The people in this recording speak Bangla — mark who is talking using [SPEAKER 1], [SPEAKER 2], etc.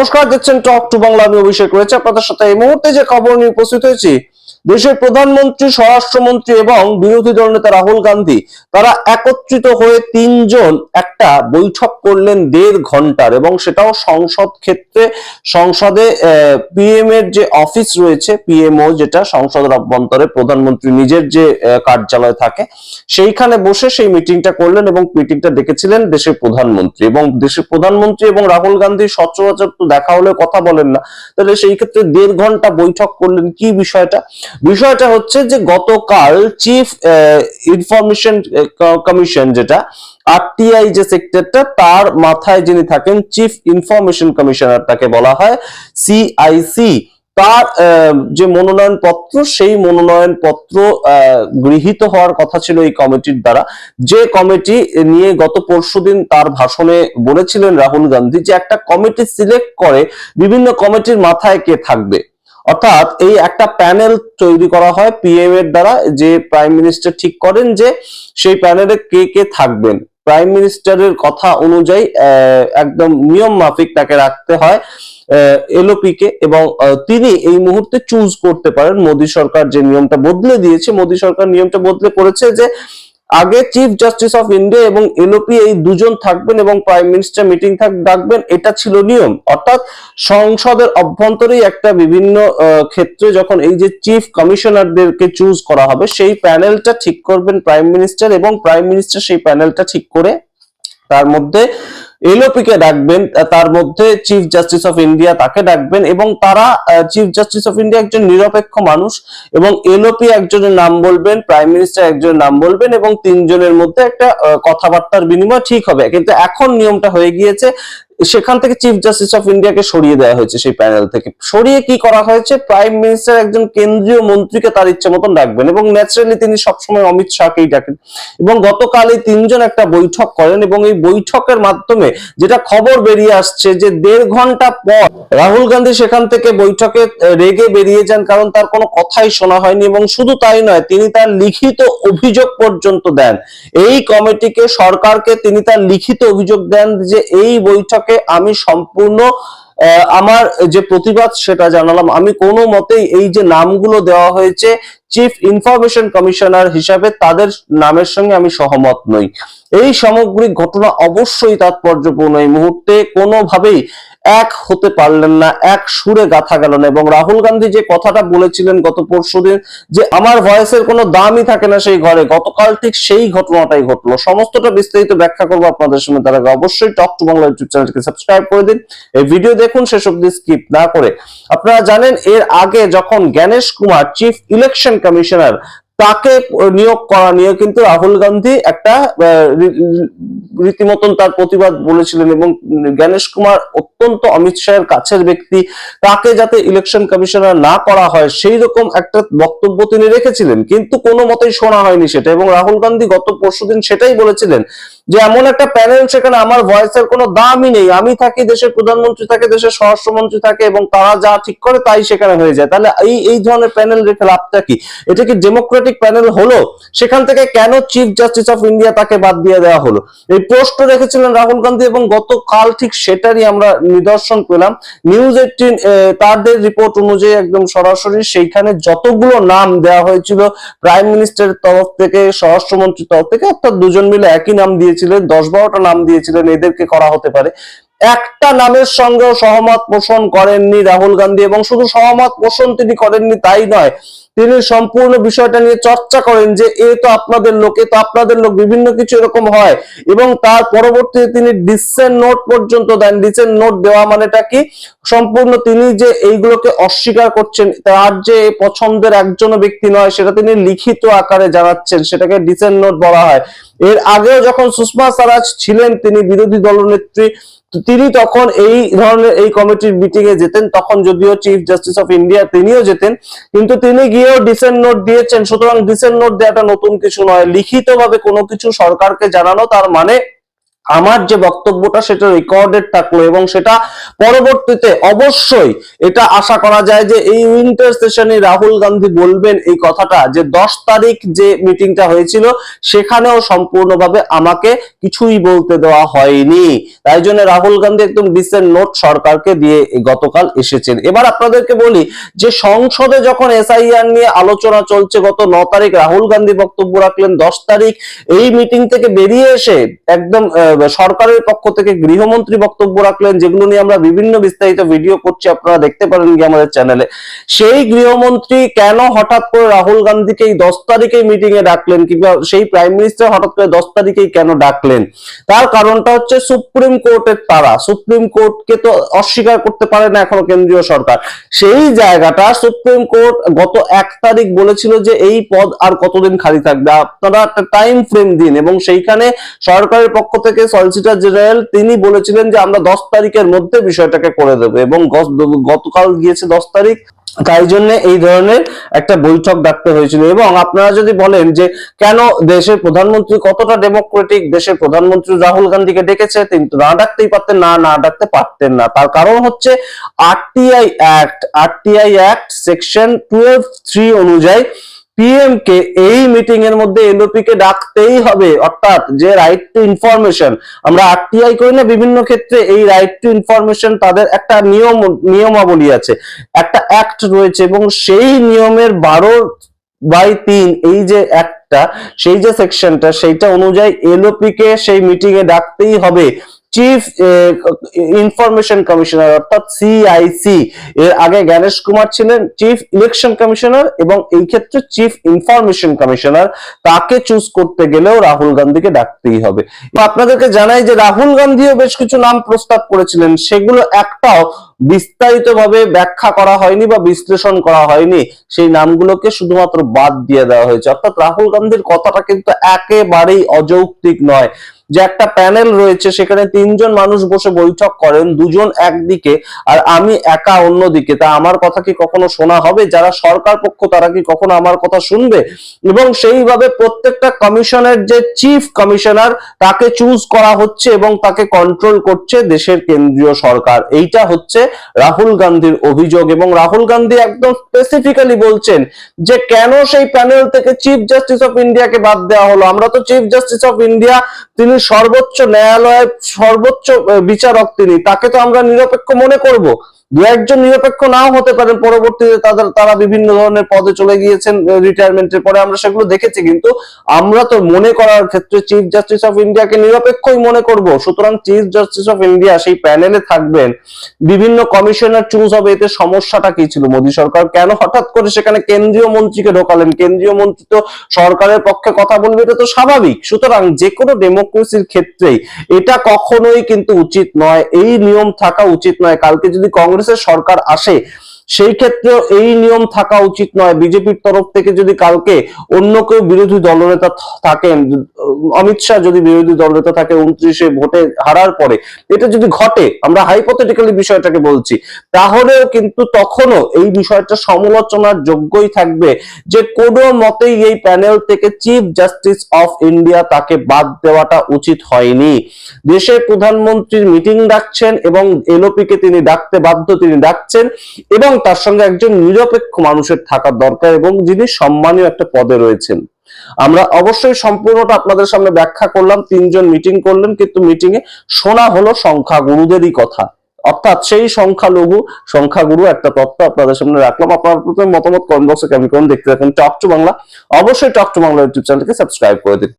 [SPEAKER 1] নমস্কার, দেখছেন টক টু বাংলা। আমি অভিষেক রয়েছে আপনাদের সাথে। এই মুহূর্তে যে খবর নিয়ে উপস্থিত হয়েছি, দেশের প্রধানমন্ত্রী, স্বরাষ্ট্রমন্ত্রী এবং বিরোধী দলনেতা রাহুল গান্ধী তারা একত্রিত হয়ে তিনজন একটা বৈঠক করলেন 1.5 ঘন্টার, এবং সেটাও সংসদ ক্ষেত্রে। সংসদে পিএম এর যে অফিস রয়েছে, পিএমও যেটা সংসদের অভ্যন্তরে প্রধানমন্ত্রী নিজের যে কার্যালয় থাকে, সেইখানে বসে সেই মিটিংটা করলেন। এবং মিটিংটা ডেকেছিলেন দেশের প্রধানমন্ত্রী, এবং দেশের প্রধানমন্ত্রী এবং রাহুল গান্ধী সচরাচর তো দেখা হলে কথা বলেন না, তাহলে সেই ক্ষেত্রে 1.5 ঘন্টা বৈঠক করলেন। কি বিষয়টা হচ্ছে যে গতকাল চিফ ইনফরমেশন কমিশন, যেটা আরটিআই যে সেক্টরটা, তার মাথায় যিনি থাকেন চিফ ইনফরমেশন কমিশনার, তাকে বলা হয় সিআইসি, তার যে মনোনয়ন পত্র, সেই মনোনয়ন পত্র গৃহীত হওয়ার কথা ছিল এই কমিটির দ্বারা। যে কমিটি নিয়ে গত পরশুদিন তার ভাষণে বলেছিলেন রাহুল গান্ধী যে একটা কমিটি সিলেক্ট করে বিভিন্ন কমিটির মাথায় কে থাকবে, অর্থাৎ এই একটা প্যানেল তৈরি করা হয় পিএম এর দ্বারা, যে প্রাইম মিনিস্টার ঠিক করেন যে সেই প্যানেলে কে কে থাকবেন। প্রাইম মিনিস্টারের কথা অনুযায়ী একদম নিয়ম মাফিক তাকে রাখতে হয় এলওপি কে, এবং তিনি এই মুহূর্তে চুজ করতে পারেন। মোদী সরকার যে নিয়মটা বদলে দিয়েছে, মোদী সরকার নিয়মটা বদলে করেছে যে আগে চিফ জাস্টিস অফ ইন্ডিয়া এবং এলওপি এই দুজন থাকবেন এবং প্রাইম মিনিস্টার মিটিং ডাকবেন, এটা ছিল নিয়ম। অর্থাৎ সংসদের অভ্যন্তরেই একটা বিভিন্ন ক্ষেত্রে যখন এই যে চিফ কমিশনারদেরকে চুজ করা হবে, সেই প্যানেলটা ঠিক করবেন প্রাইম মিনিস্টার, এবং প্রাইম মিনিস্টার সেই প্যানেলটা ঠিক করে তার মধ্যে এলওপি কে ডাকবেন, তার মধ্যে চিফ জাস্টিস অফ ইন্ডিয়া তাকে ডাকবেন, এবং তারা চিফ জাস্টিস অফ ইন্ডিয়া একজন নিরপেক্ষ মানুষ, এবং এলওপি একজনের নাম বলবেন, প্রাইম মিনিস্টার একজনের নাম বলবেন, এবং তিনজনের মধ্যে একটা কথাবার্তার বিনিময় ঠিক হবে। কিন্তু এখন নিয়মটা হয়ে গিয়েছে, সেখান থেকে চিফ জাস্টিস অফ ইন্ডিয়াকে সরিয়ে দেওয়া হয়েছে। সেই প্যানেল থেকে সরিয়ে কি করা হয়েছে, প্রাইম মিনিস্টার একজন কেন্দ্রীয় মন্ত্রীকে তার ইচ্ছে মতন ডাকবেন, এবং ন্যাচারালি তিনি সবসময় অমিত শাহকেই ডাকেন। এবং গতকাল এই তিনজন একটা বৈঠক করেন, এবং এই বৈঠকের মাধ্যমে যেটা খবর বেরিয়ে আসছে যে 1.5 ঘন্টা পর রাহুল গান্ধী সেখান থেকে বৈঠকে রেগে বেরিয়ে যান, কারণ তার কোনো কথাই শোনা হয়নি। এবং শুধু তাই নয়, তিনি তার লিখিত অভিযোগ পর্যন্ত দেন এই কমিটিকে, সরকারকে। তিনি তার লিখিত অভিযোগ দেন যে এই বৈঠকে আমি সম্পূর্ণ আমার যে প্রতিবাদ সেটা জানালাম। আমি কোনো মতেই এই যে নামগুলো দেওয়া হয়েছে চিফ ইনফরমেশন কমিশনার হিসাবে, তাদের নামের সঙ্গে আমি সহমত নই। এই সামগ্রিক ঘটনা অবশ্যই তাৎপর্যপূর্ণ। এই মুহূর্তে কোনোভাবেই এক হতে পারলেন না, এক সুরে গাথা গেল না। এবং রাহুল গান্ধী যে কথাটা বলেছিলেন গত পরশুদিন যে আমার ভয়েসের কোনো দামই থাকে না সেই ঘরে, গতকাল ঠিক সেই ঘটনাটাই ঘটলো। সমস্তটা বিস্তারিত ব্যাখ্যা করবো আপনাদের সামনে। তার আগে অবশ্যই টক টু বাংলা ইউটিউব চ্যানেলকে সাবস্ক্রাইব করে দিন, এই ভিডিও দেখুন শেষ অবধি স্কিপ না করে। আপনারা জানেন এর আগে যখন Gyanesh Kumar chief election commissioner, তাকে নিয়োগ করা নিয়ে কিন্তু রাহুল গান্ধী একটা রীতিমতন তার প্রতিবাদ বলেছিলেন, এবং জ্ঞানেশ কুমার অত্যন্ত অমিত শাহের কাছের ব্যক্তি, তাকে যাতে ইলেকশন কমিশনার না করা হয় সেই রকম একটা বক্তব্য তিনি রেখেছিলেন, কিন্তু কোনো মতেই শোনা হয়নি সেটা। এবং রাহুল গান্ধী গত পরশুদিন সেটাই বলেছিলেন যে এমন একটা প্যানেল, সেখানে আমার ভয়েসের কোনো দামই নেই, আমি থাকি, দেশের প্রধানমন্ত্রী থাকে, দেশের স্বরাষ্ট্রমন্ত্রী থাকে, এবং তারা যা ঠিক করে তাই সেখানে হয়ে যায়। তাহলে এই ধরনের প্যানেল রেখে লাভটা কি? এটা কি ডেমোক্রেটিক প্যানেল হলো? সেখান থেকে কেন চিফ জাস্টিস অফ ইন্ডিয়া তাকে বাদ দিয়ে দেওয়া হলো? এই প্রশ্ন রেখেছিলেন রাহুল গান্ধী, এবং গতকাল ঠিক সেটারই আমরা নিদর্শন পেলাম। নিউজ 18 তাদের রিপোর্ট অনুযায়ী একদম সরাসরি সেইখানে যতগুলো নাম দেওয়া হয়েছিল প্রাইম মিনিস্টারের তরফ থেকে, স্বরাষ্ট্রমন্ত্রীর তরফ থেকে, অর্থাৎ দুজন মিলে একই নাম দিয়েছিলেন, 10-12টা নাম দিয়েছিলেন এদেরকে করা হতে পারে, একটা নামের সঙ্গেও সহমত পোষণ করেননি রাহুল গান্ধী। এবং শুধু সহমত পোষণ তিনি করেননি তাই নয়, তিনি সম্পূর্ণ বিষয়টা নিয়ে চর্চা করেন যে এ তো আপনাদের লোক, এ তো আপনাদের লোক, বিভিন্ন কিছু এরকম হয়। এবং তার পরবর্তীতে তিনি ডিসেন্ট নোট পর্যন্ত দেন। ডিসেন্ট নোট দেওয়া মানেটা কি, সম্পূর্ণ তিনি যে এইগুলোকে অস্বীকার করছেন, তার যে পছন্দের একজনও ব্যক্তি নয়, সেটা তিনি লিখিত আকারে জানাচ্ছেন, সেটাকে ডিসেন্ট নোট বলা হয়। এর আগেও যখন সুষমা স্বরাজ ছিলেন, তিনি বিরোধী দলনেত্রী, তিনি তখন এই ধরনের এই কমিটির মিটিং এ যেতেন, তখন যদিও চিফ জাস্টিস অফ ইন্ডিয়া তিনিও যেতেন, কিন্তু তিনি গিয়েও ডিসেন্ট নোট দিয়েছেন। সুতরাং ডিসেন্ট নোট দেওয়াটা নতুন কিছু নয়, লিখিতভাবে কোনো কিছু সরকারকে জানানো, তার মানে আমার যে বক্তব্যটা সেটা রেকর্ডেড থাকলো এবং সেটা পরবর্তীতে অবশ্যই এটা আশা করা যায় যে এই উইন্টার সেশনে রাহুল গান্ধী বলবেন এই কথাটা, যে 10 তারিখ যে মিটিংটা হয়েছিল সেখানেও সম্পূর্ণভাবে আমাকে কিছুই বলতে দেওয়া হয়নি। তাই জন্য রাহুল গান্ধী একদম ডিসেন্ট নোট সরকারকে দিয়ে গতকাল এসেছেন। এবার আপনাদেরকে বলি যে সংসদে যখন এসআইআর নিয়ে আলোচনা চলছে, গত 9 তারিখ রাহুল গান্ধী বক্তব্য রাখলেন, 10 তারিখ এই মিটিং থেকে বেরিয়ে এসে একদম সরকারের পক্ষ থেকে গৃহমন্ত্রী বক্তব্য রাখলেন, যেগুলো নিয়ে আমরা বিভিন্ন বিস্তারিত ভিডিও করছি, আপনারা দেখতে পারেন কি আমাদের চ্যানেলে। সেই গৃহমন্ত্রী কেন হঠাৎ করে রাহুল গান্ধীকে এই 10 তারিখে মিটিং এ ডাকলেন, কিংবা সেই প্রাইম মিনিস্টার হঠাৎ করে 10 তারিখেই কেন ডাকলেন, তার কারণটা হচ্ছে সুপ্রিম কোর্টের তাড়া। সুপ্রিম কোর্টকে তো অস্বীকার করতে পারে না এখনো কেন্দ্রীয় সরকার। সেই জায়গাটা সুপ্রিম কোর্ট গত 1 তারিখ বলেছিল যে এই পদ আর কতদিন খালি থাকবে, আপনারা একটা টাইম ফ্রেম দিন, এবং সেইখানে সরকারের পক্ষ থেকে সলিসিটর জেনারেল তিনি বলেছিলেন যে আমরা 10 তারিখের মধ্যে বিষয়টাকে করে দেবো, এবং গতকাল গিয়েছে 10 তারিখ। তাই জন্য এই ধরনের একটা বৈঠক ডাকতে হয়েছিল। এবং আপনারা যদি বলেন যে কেন দেশের প্রধানমন্ত্রী কতটা ডেমোক্রেটিক, দেশের প্রধানমন্ত্রী রাহুল গান্ধীকে ডেকেছে, তিনি তো না ডাকতেই পারতেন, না ডাকতে পারতেন না। তার কারণ হচ্ছে আরটিআই অ্যাক্ট সেকশন 12(3) অনুযায়ী পিএম কে এই মিটিং এর মধ্যে এলওপি কে ডাকতেই হবে। অর্থাৎ যে রাইট টু ইনফরমেশন আমরা আরটিআই করি না বিভিন্ন ক্ষেত্রে, এই রাইট টু ইনফরমেশন তাদের একটা নিয়মাবলী আছে, একটা অ্যাক্ট রয়েছে, এবং সেই নিয়মের 12/3 এই যে অ্যাক্টটা, সেই যে সেকশনটা, সেইটা অনুযায়ী এলওপি কে সেই মিটিং এ ডাকতেই হবে। চিফ ইনফরমেশন কমিশনার অর্থাৎ সিআইসি, এর আগে জ্ঞানেশ কুমার ছিলেন চিফ ইলেকশন কমিশনার, এবং এই ক্ষেত্রে চিফ ইনফরমেশন কমিশনার, তাকে চুজ করতে গেলেও রাহুল গান্ধীকে ডাকতেই হবে। আপনাদেরকে জানাই যে রাহুল গান্ধীও বেশ কিছু নাম প্রস্তাব করেছিলেন, সেগুলো একটাও বিস্তারিতভাবে ব্যাখ্যা করা হয়নি বা বিশ্লেষণ করা হয়নি, সেই নামগুলোকে শুধুমাত্র বাদ দিয়ে দেওয়া হয়েছে। অর্থাৎ রাহুল গান্ধীর কথাটা কিন্তু একেবারেই অযৌক্তিক নয়, যে একটা প্যানেল রয়েছে সেখানে 3 জন মানুষ বসে বৈঠক করেন, 2 জন একদিকে আর আমি একা অন্যদিকে, তা আমার কথা কি কখনো শোনা হবে? যারা সরকার পক্ষ তারা কি কখনো আমার কথা শুনবে? এবং সেইভাবে প্রত্যেকটা কমিশনের যে চিফ কমিশনার তাকে চুজ করা হচ্ছে এবং তাকে কন্ট্রোল করছে দেশের কেন্দ্রীয় সরকার। এইটা হচ্ছে রাহুল গান্ধীর অভিযোগ, এবং রাহুল গান্ধী একদম স্পেসিফিক্যালি বলছেন যে কেন সেই প্যানেল থেকে চিফ জাস্টিস অফ ইন্ডিয়াকে বাদ দেওয়া হলো। আমরা তো চিফ জাস্টিস অফ ইন্ডিয়া, তিনি সর্বোচ্চ ন্যায়ালয়ের সর্বোচ্চ বিচারক, তাকে তো আমরা নিরপেক্ষ মনে করব। 2-1 নিরপেক্ষ নাও হতে পারেন, পরবর্তীতে তারা বিভিন্ন ধরনের পদে চলে গিয়েছেন রিটায়ারমেন্টের পরে, আমরা সেগুলো দেখেছি, কিন্তু আমরা তো মনে করার ক্ষেত্রে চিফ জাস্টিস অফ ইন্ডিয়াকে নিরপেক্ষই মনে করব। সুতরাং চিফ জাস্টিস অফ ইন্ডিয়া সেই প্যানেলে থাকবেন, বিভিন্ন কমিশনার চুজ হবে, এতে সমস্যাটা কি ছিল? মোদী সরকার কেন হঠাৎ করে সেখানে কেন্দ্রীয় মন্ত্রীকে ঢোকালেন? কেন্দ্রীয় মন্ত্রী তো সরকারের পক্ষে কথা বলবে, এটা তো স্বাভাবিক। সুতরাং যে কোনো ডেমোক্রেসির ক্ষেত্রেই এটা কখনোই কিন্তু উচিত নয়, এই নিয়ম থাকা উচিত নয়। কালকে যদি কংগ্রেসের সরকার আসে সেই ক্ষেত্রেও এই নিয়ম থাকা উচিত নয়। বিজেপির তরফ থেকে যদি কালকে অন্য কেউ বিরোধী দলনেতা থাকেন, অমিত শাহ যদি বিরোধী দলনেতা থাকে 29-এ ভোটে হারার পরে, এটা যদি ঘটে, আমরা হাইপোথেটিক্যালি বিষয়টাকে বলছি, তাহলেও কিন্তু তখনও এই বিষয়টা সমালোচনার যোগ্যই থাকবে যে কোনো মতেই এই প্যানেল থেকে চিফ জাস্টিস অফ ইন্ডিয়া তাকে বাদ দেওয়াটা উচিত হয়নি। দেশের প্রধানমন্ত্রীর মিটিং ডাকছেন এবং এলওপি কে তিনি ডাকতে বাধ্য, তিনি ডাকছেন, এবং তার সঙ্গে একজন নিরপেক্ষ মানুষের থাকা দরকার, এবং যিনি সম্মানীয় একটা পদে রয়েছেন। আমরা অবশ্যই সম্পূর্ণটা আপনাদের সামনে ব্যাখ্যা করলাম, 3 জন মিটিং করলেন, কিন্তু মিটিং এ শোনা হলো সংখ্যাগুরুদেরই কথা, অর্থাৎ সেই সংখ্যাগুরু একটা তথ্য আপনাদের সামনে রাখলাম। আপনার প্রথমে মতামত কমেন্ট বক্সে কমেন্ট করুন। দেখতে থাকুন টক টু বাংলা। অবশ্যই টক টু বাংলা ইউটিউব চ্যানেলকে সাবস্ক্রাইব করে দিন।